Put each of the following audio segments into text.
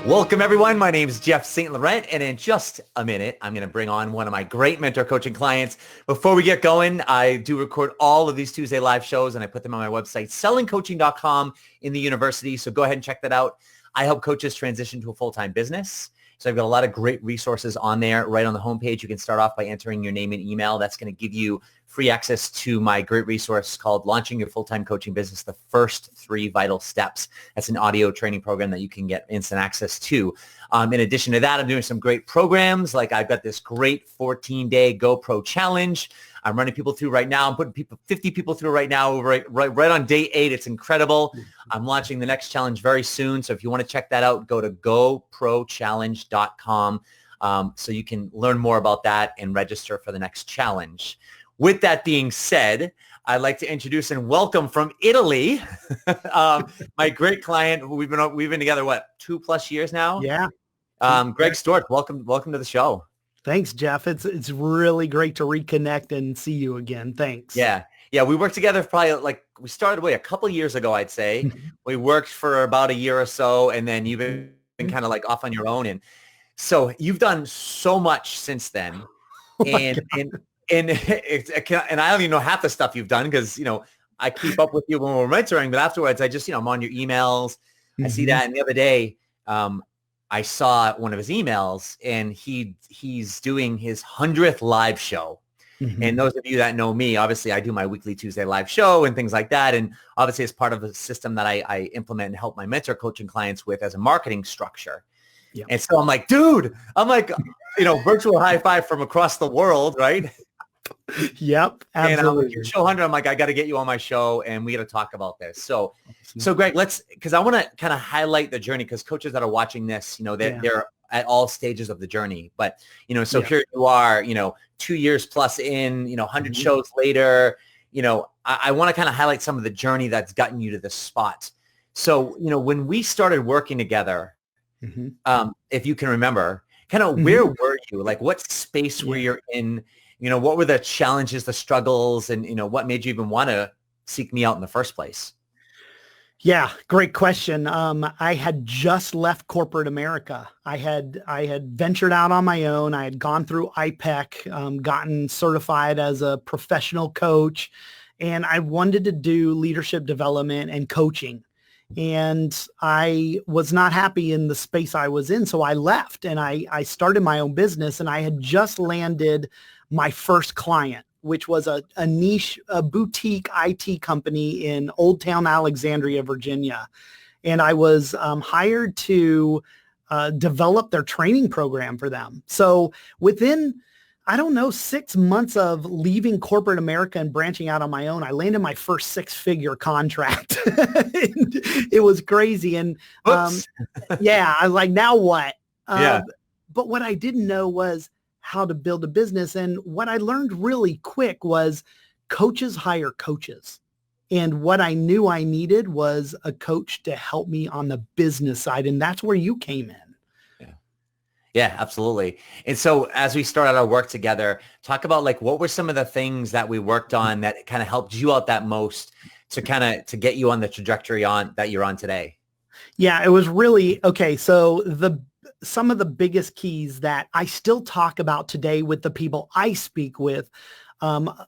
Welcome, everyone. My name is Jeff St Laurent, and in just a minute, I'm going to bring on one of my great mentor coaching clients. Before we get going, I do record all of these Tuesday live shows, and I put them on my website, sellingcoaching.com in the university. So go ahead and check that out. I help coaches transition to a full-time business. So I've got a lot of great resources on there. Right on the homepage, you can start off by entering your name and email. That's going to give you free access to my great resource called Launching Your Full-Time Coaching Business, the First 3 Vital Steps. That's an audio training program that you can get instant access to. In addition to that, I'm doing some great programs. Like I've got this great 14-day GoPro challenge I'm running people through right now. I'm putting 50 people through right now, right on day 8. It's incredible. I'm launching the next challenge very soon. So if you want to check that out, go to goprochallenge.com so you can learn more about that and register for the next challenge. With that being said, I'd like to introduce and welcome from Italy, my great client who we've been together, 2+ years now? Yeah. Greg Storch, welcome to the show. Thanks, Jeff. It's really great to reconnect and see you again. Thanks. Yeah. We worked together probably we started a couple of years ago, I'd say. We worked for about a year or so, and then you've been kind of off on your own. And so you've done so much since then. And I don't even know half the stuff you've done because, I keep up with you when we're mentoring, but afterwards I'm on your emails. I see that. And the other day, I saw one of his emails and he's doing his 100th live show. And those of you that know me, obviously I do my weekly Tuesday live show and things like that. And obviously it's part of a system that I implement and help my mentor coaching clients with as a marketing structure. Yep. And so I'm like, dude, virtual high five from across the world, right? Yep. Absolutely. And I'm like, your show 100, I'm like, I got to get you on my show and we got to talk about this. So Greg, because I want to kind of highlight the journey because coaches that are watching this, they're at all stages of the journey. But, here you are, 2 years plus in, 100 shows later, I want to kind of highlight some of the journey that's gotten you to this spot. So, when we started working together, if you can remember, kind of where were you? What space were you in? What were the challenges, the struggles, and, what made you even want to seek me out in the first place? Yeah, great question. I had just left corporate America. I had ventured out on my own. I had gone through IPEC, gotten certified as a professional coach, and I wanted to do leadership development and coaching. And I was not happy in the space I was in, so I left and I started my own business, and I had just landed my first client, which was a niche, a boutique IT company in Old Town Alexandria, Virginia. And I was hired to develop their training program for them. So within, 6 months of leaving corporate America and branching out on my own, I landed my first 6-figure contract. It was crazy. And I was like, now what? But what I didn't know was how to build a business. And what I learned really quick was coaches hire coaches. And what I knew I needed was a coach to help me on the business side. And that's where you came in. Yeah, absolutely. And so as we started our work together, talk about what were some of the things that we worked on that kind of helped you out that most to get you on the trajectory that you're on today? Yeah, it was really, okay. So some of the biggest keys that I still talk about today with the people I speak with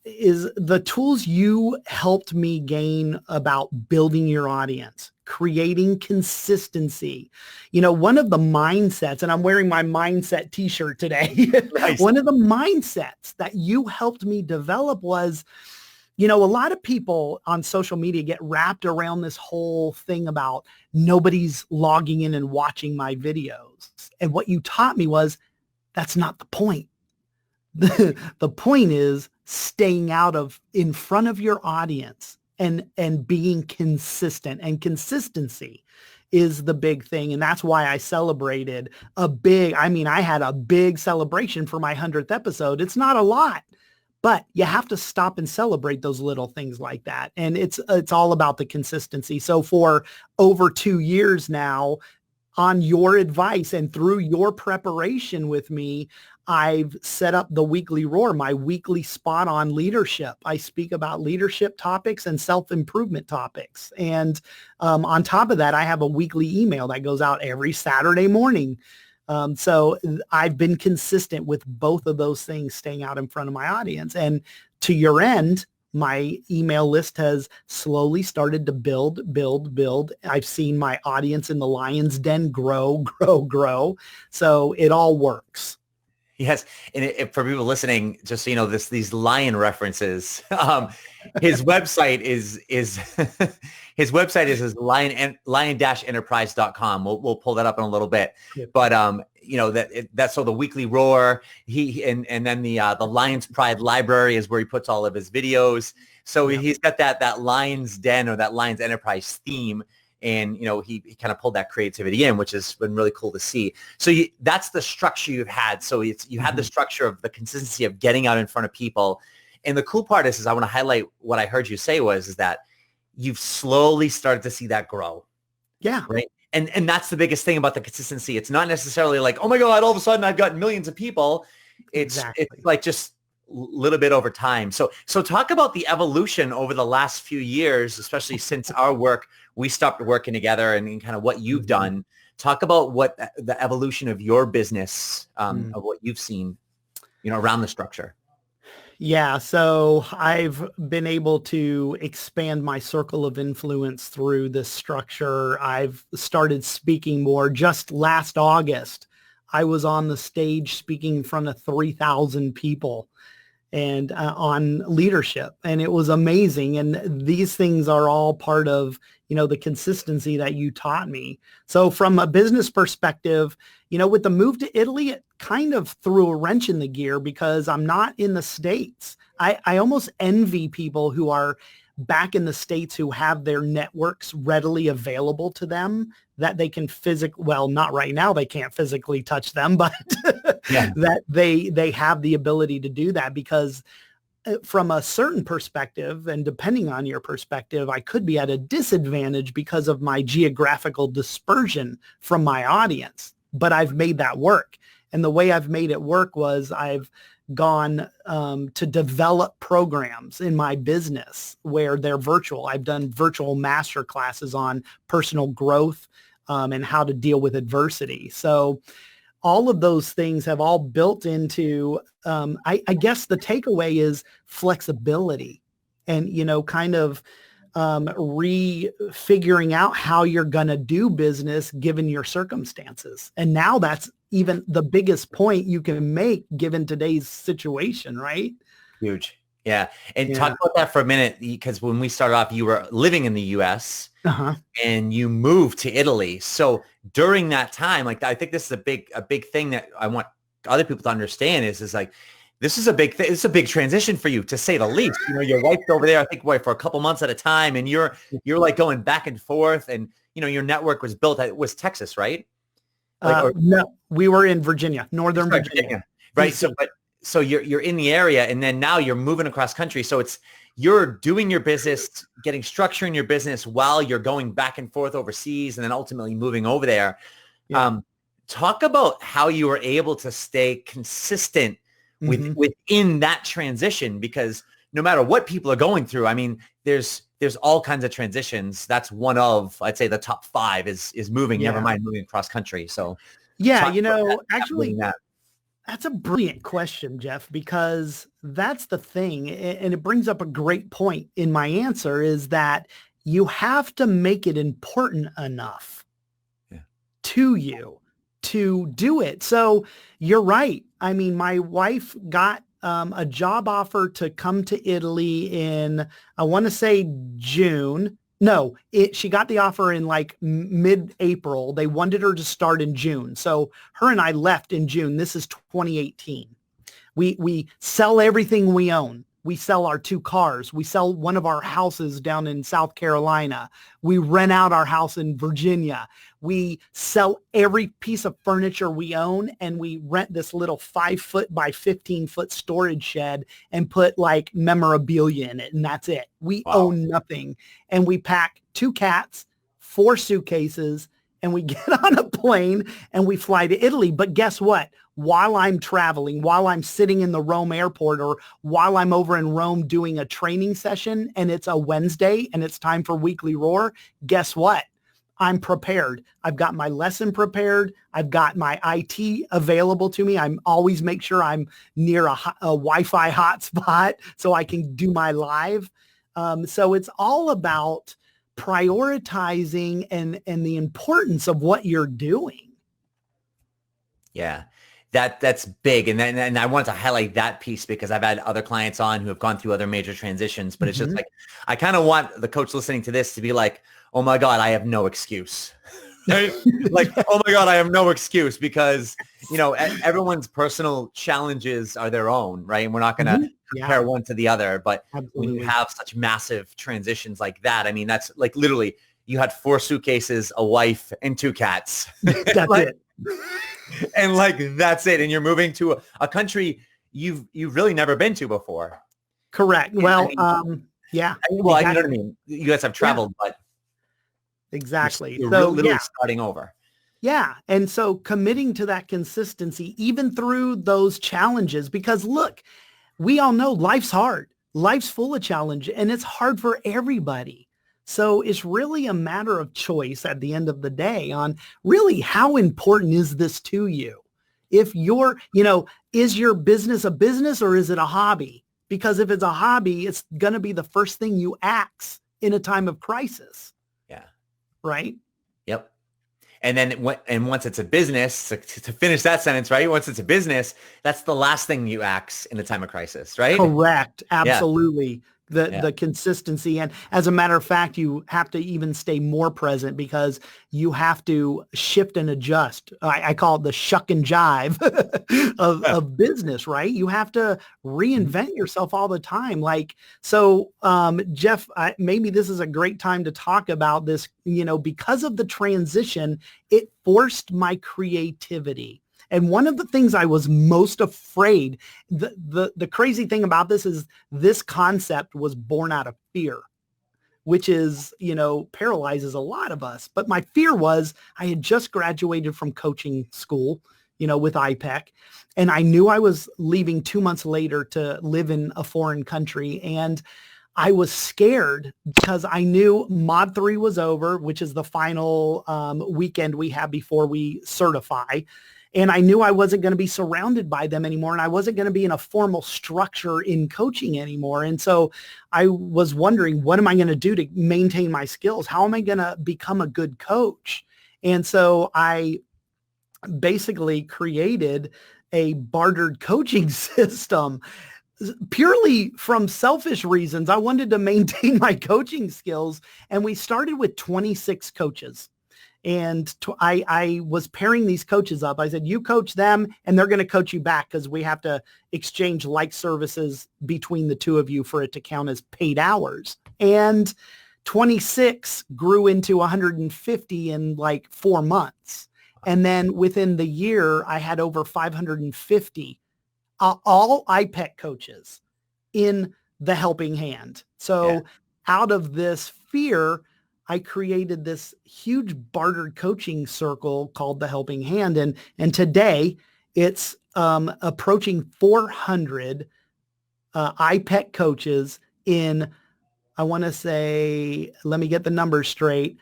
is the tools you helped me gain about building your audience, creating consistency. One of the mindsets, and I'm wearing my mindset t-shirt today. Nice. One of the mindsets that you helped me develop was, a lot of people on social media get wrapped around this whole thing about nobody's logging in and watching my videos. And what you taught me was that's not the point. The point is staying in front of your audience and being consistent. And consistency is the big thing. And that's why I celebrated I had a big celebration for my 100th episode. It's not a lot, but you have to stop and celebrate those little things like that. And it's all about the consistency. So for over 2 years now, on your advice and through your preparation with me, I've set up the Weekly Roar, my weekly spot on leadership. I speak about leadership topics and self-improvement topics. And on top of that, I have a weekly email that goes out every Saturday morning. So I've been consistent with both of those things, staying out in front of my audience. And to your end, my email list has slowly started to build. I've seen my audience in the Lion's Den grow. So it all works. Yes, and for people listening, just so you know, these lion references. His website is his website is lion-enterprise.com. We'll pull that up in a little bit. Yep. But that's so the Weekly Roar. And then the Lion's Pride Library is where he puts all of his videos. So he's got that Lion's Den or that Lion's Enterprise theme. And, he kind of pulled that creativity in, which has been really cool to see. So that's the structure you've had. So you had the structure of the consistency of getting out in front of people. And the cool part is I want to highlight what I heard you say is that you've slowly started to see that grow. Yeah. Right. And that's the biggest thing about the consistency. It's not necessarily like, oh my God, all of a sudden I've got millions of people. It's like just a little bit over time. So talk about the evolution over the last few years, especially since our work, we stopped working together and kind of what you've done. Talk about what the evolution of your business, of what you've seen, around the structure. Yeah. So I've been able to expand my circle of influence through this structure. I've started speaking more. Just last August, I was on the stage speaking in front of 3,000 people and on leadership. And it was amazing. And these things are all part of, the consistency that you taught me. So from a business perspective, with the move to Italy, it kind of threw a wrench in the gear because I'm not in the States. I almost envy people who are back in the States who have their networks readily available to them that they can not right now, they can't physically touch them, but that they have the ability to do that because from a certain perspective, and depending on your perspective, I could be at a disadvantage because of my geographical dispersion from my audience, but I've made that work. And the way I've made it work was I've gone to develop programs in my business where they're virtual. I've done virtual master classes on personal growth and how to deal with adversity. So all of those things have all built into, I guess the takeaway is flexibility and, kind of refiguring out how you're going to do business given your circumstances. And now that's even the biggest point you can make given today's situation, right? Huge. Yeah. And talk about that for a minute, because when we started off, you were living in the US and you moved to Italy. So during that time, like, I think this is a big thing that I want other people to understand is like, this is a big thing. It's a big transition for you, to say the least. Your wife's over there, I think, for a couple months at a time, and you're like going back and forth, and your network was built. It was Texas, right? No, we were in Virginia, Northern Virginia. Right. So you're in the area, and then now you're moving across country. So you're doing your business, getting structure in your business while you're going back and forth overseas, and then ultimately moving over there. Yeah. Talk about how you were able to stay consistent within that transition, because no matter what people are going through, I mean, there's all kinds of transitions. That's one of, I'd say, the top 5 is moving, never mind moving across country. So actually that's a brilliant question, Jeff, because that's the thing. And it brings up a great point in my answer is that you have to make it important enough to you to do it. So you're right. I mean, my wife got a job offer to come to Italy in, I want to say June. No, she got the offer in like mid-April. They wanted her to start in June. So her and I left in June. This is 2018. We sell everything we own. We sell our 2 cars. We sell one of our houses down in South Carolina. We rent out our house in Virginia. We sell every piece of furniture we own, and we rent this little 5-foot by 15-foot storage shed and put like memorabilia in it, and that's it. We own nothing. And we pack 2 cats, 4 suitcases, and we get on a plane and we fly to Italy. But guess what? While I'm traveling, while I'm sitting in the Rome airport, or while I'm over in Rome doing a training session and it's a Wednesday and it's time for Weekly Roar, guess what? I'm prepared. I've got my lesson prepared. I've got my IT available to me. I'm always make sure I'm near a Wi-Fi hotspot so I can do my live. So it's all about prioritizing and the importance of what you're doing. Yeah, that's big. And I want to highlight that piece because I've had other clients on who have gone through other major transitions, but it's just like, I kind of want the coach listening to this to be like, oh my God, I have no excuse. Right? Like, oh my God, I have no excuse because, everyone's personal challenges are their own, right? And we're not going to compare one to the other. But when you have such massive transitions like that, I mean, that's like literally you had 4 suitcases, a wife, and 2 cats. That's it. And like, that's it. And you're moving to a country you've really never been to before. Correct. Well, yeah. Well, exactly. You know what I mean? You guys have traveled, but exactly. You're literally starting over. Yeah. And so committing to that consistency, even through those challenges, because look, we all know life's hard. Life's full of challenge and it's hard for everybody. So it's really a matter of choice at the end of the day on really how important is this to you? If you're, is your business a business or is it a hobby? Because if it's a hobby, it's going to be the first thing you axe in a time of crisis. Yeah. Right? Yep. And then once it's a business, to finish that sentence, right? Once it's a business, that's the last thing you axe in a time of crisis, right? Correct. Absolutely. Yeah. The consistency. And as a matter of fact, you have to even stay more present because you have to shift and adjust. I call it the shuck and jive of business, right? You have to reinvent yourself all the time. Like, so Jeff, maybe this is a great time to talk about this, because of the transition, it forced my creativity. And one of the things I was most afraid, the crazy thing about this is this concept was born out of fear, which is, paralyzes a lot of us. But my fear was I had just graduated from coaching school, with IPEC, and I knew I was leaving 2 months later to live in a foreign country. And I was scared because I knew Mod 3 was over, which is the final weekend we have before we certify. And I knew I wasn't going to be surrounded by them anymore. And I wasn't going to be in a formal structure in coaching anymore. And so I was wondering, what am I going to do to maintain my skills? How am I going to become a good coach? And so I basically created a bartered coaching system purely from selfish reasons. I wanted to maintain my coaching skills. And we started with 26 coaches. And I was pairing these coaches up. I said, you coach them and they're going to coach you back because we have to exchange like services between the two of you for it to count as paid hours. And 26 grew into 150 in like 4 months. And then within the year, I had over 550 all IPEC coaches in the helping hand. So out of this fear, I created this huge bartered coaching circle called the Helping Hand. And today it's approaching 400 IPEC coaches in, I want to say, let me get the numbers straight,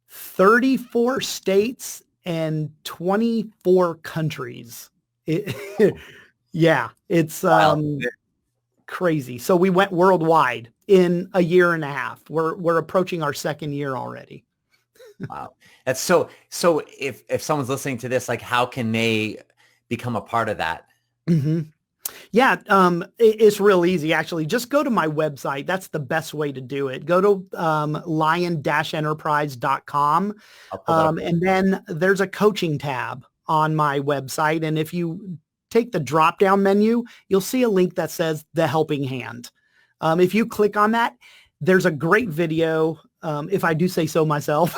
34 states and 24 countries. It's crazy. So we went worldwide in a year and a half. We're approaching our second year already. Wow. That's so if someone's listening to this, like, how can they become a part of that? Mm-hmm. Yeah. It's real easy, actually. Just go to my website. That's the best way to do it. Go to lion-enterprise.com. And then there's a coaching tab on my website. And if you take the drop-down menu, you'll see a link that says The Helping Hand. If you click on that, there's a great video, if I do say so myself,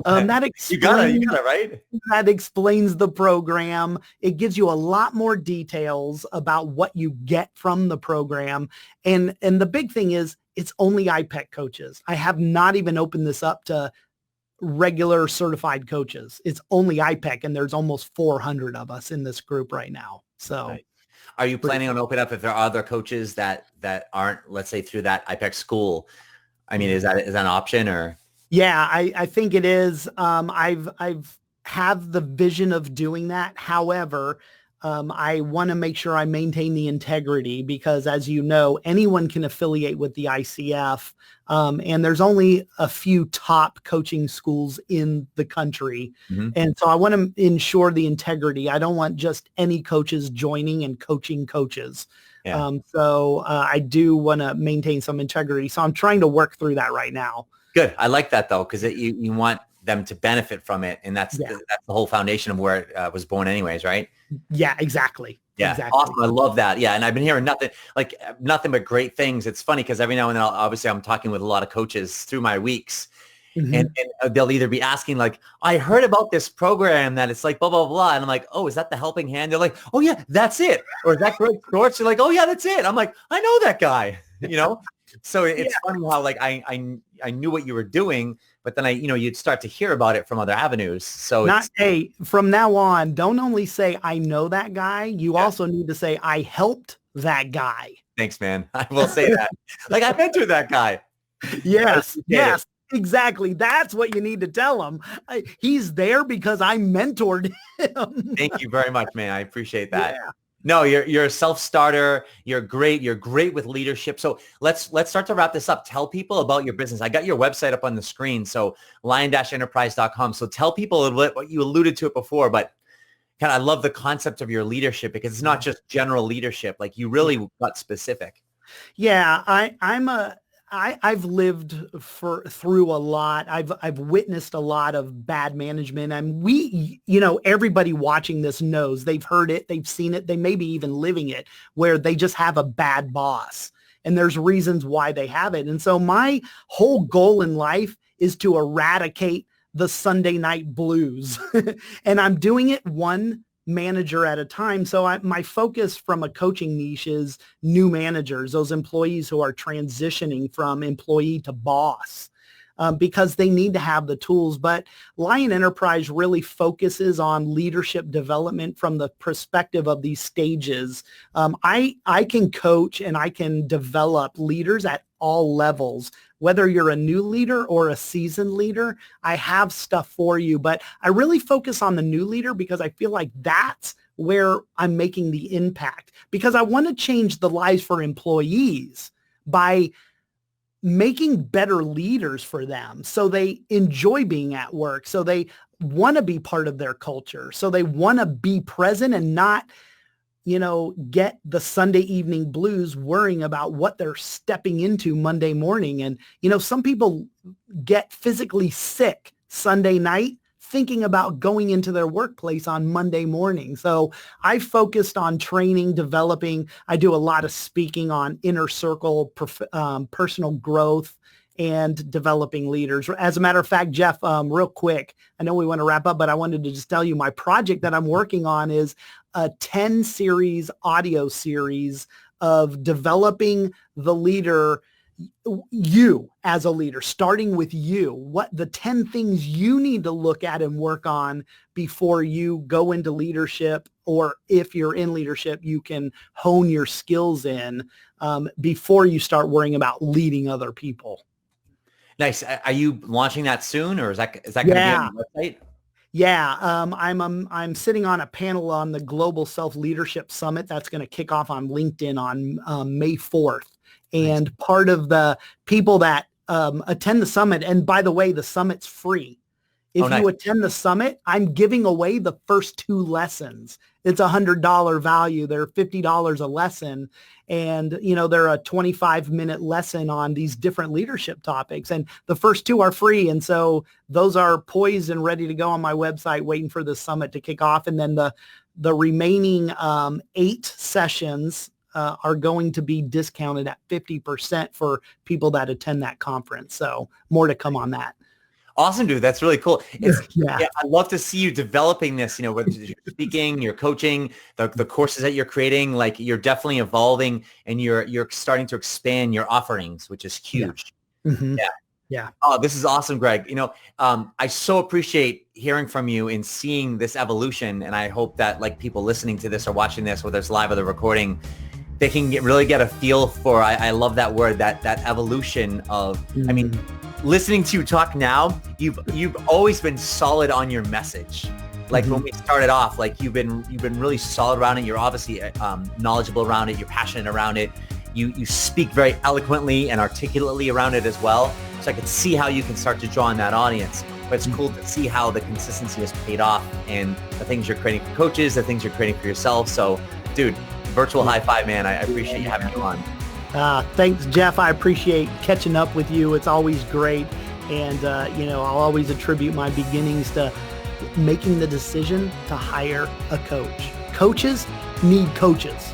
that explains, you got it, right? That explains the program. It gives you a lot more details about what you get from the program. And the big thing is it's only IPEC coaches. I have not even opened this up to regular certified coaches. It's only IPEC, and there's almost 400 of us in this group right now. So Right. Are you planning on opening up if there are other coaches that aren't, let's say, through that IPEC school? I mean, is that an option or? Yeah, I think it is. I've have the vision of doing that. However, I want to make sure I maintain the integrity because, as you know, anyone can affiliate with the ICF, and there's only a few top coaching schools in the country. Mhm. And so I want to ensure the integrity. I don't want just any coaches joining and coaching coaches. Yeah. I do want to maintain some integrity. So I'm trying to work through that right now. Good. I like that though, because you want them to benefit from it, and that's Yeah. that's the whole foundation of where it was born, anyways, right? Yeah, exactly. Yeah, Exactly. awesome. I love that. Yeah, and I've been hearing nothing but great things. It's funny because every now and then, obviously, I'm talking with a lot of coaches through my weeks, Mhm. and they'll either be asking like, "I heard about this program that it's like blah blah blah," and I'm like, "Oh, is that the Helping Hand?" They're like, "Oh yeah, that's it," or "Is that Greg Storch?" They're like, "Oh yeah, that's it." I'm like, "I know that guy," you know. So it's funny how like I knew what you were doing, but then you'd start to hear about it from other avenues. So Hey, from now on, don't only say I know that guy, you also need to say I helped that guy. thanks, man. I will say that. Like I mentored that guy. Yes, I appreciate yes, exactly. That's what you need to tell him. He's there because I mentored him. Thank you very much, man. I appreciate that. Yeah. No, you're a self-starter. You're great. You're great with leadership. So let's start to wrap this up. Tell people about your business. I got your website up on the screen. So lion-enterprise.com. So tell people a little bit what you alluded to it before, but I love the concept of your leadership because it's not just general leadership. Like you really got specific. Yeah, I've lived through a lot. I've witnessed a lot of bad management, and everybody watching this knows they've heard it, they've seen it, they may be even living it, where they just have a bad boss, and there's reasons why they have it. And so my whole goal in life is to eradicate the Sunday night blues, and I'm doing it one manager at a time. So my focus from a coaching niche is new managers, those employees who are transitioning from employee to boss, because they need to have the tools. But Lion Enterprise really focuses on leadership development from the perspective of these stages. I can coach and I can develop leaders at all levels. Whether you're a new leader or a seasoned leader, I have stuff for you, but I really focus on the new leader because I feel like that's where I'm making the impact, because I want to change the lives for employees by making better leaders for them so they enjoy being at work, so they want to be part of their culture, so they want to be present and not get the Sunday evening blues worrying about what they're stepping into Monday morning. And, some people get physically sick Sunday night thinking about going into their workplace on Monday morning. So I focused on training, developing. I do a lot of speaking on inner circle, personal growth, and developing leaders. As a matter of fact, Jeff, real quick, I know we want to wrap up, but I wanted to just tell you my project that I'm working on is a 10 series audio series of developing the leader, you as a leader, starting with you, what the 10 things you need to look at and work on before you go into leadership, or if you're in leadership, you can hone your skills in before you start worrying about leading other people. Nice. Are you launching that soon, or is that going to be on the website? Yeah, I'm sitting on a panel on the Global Self-Leadership Summit that's going to kick off on LinkedIn on May 4th. And Nice. part of the people that attend the summit, and by the way, the summit's free. If Nice. you attend the summit, I'm giving away the first 2 lessons. It's $100 value. They're $50 a lesson. And, they're a 25-minute lesson on these different leadership topics. And the first 2 are free. And so those are poised and ready to go on my website, waiting for the summit to kick off. And then the remaining 8 sessions are going to be discounted at 50% for people that attend that conference. So more to come on that. Awesome, dude. That's really cool. Yeah. I love to see you developing this, whether you're speaking, you're coaching, the courses that you're creating, like you're definitely evolving and you're starting to expand your offerings, which is huge. Yeah. Mm-hmm. Yeah. Yeah. Oh, this is awesome, Greg. I so appreciate hearing from you and seeing this evolution. And I hope that like people listening to this or watching this, whether it's live or the recording, they can really get a feel for, I love that word, that evolution of, I mean, listening to you talk now, you've always been solid on your message. Like when we started off, like you've been really solid around it. You're obviously knowledgeable around it. You're passionate around it. You speak very eloquently and articulately around it as well. So I could see how you can start to draw in that audience. But it's cool to see how the consistency has paid off and the things you're creating for coaches, the things you're creating for yourself. So, dude, virtual high five, man. I appreciate you having you on. Thanks, Jeff. I appreciate catching up with you. It's always great. And, I'll always attribute my beginnings to making the decision to hire a coach. Coaches need coaches.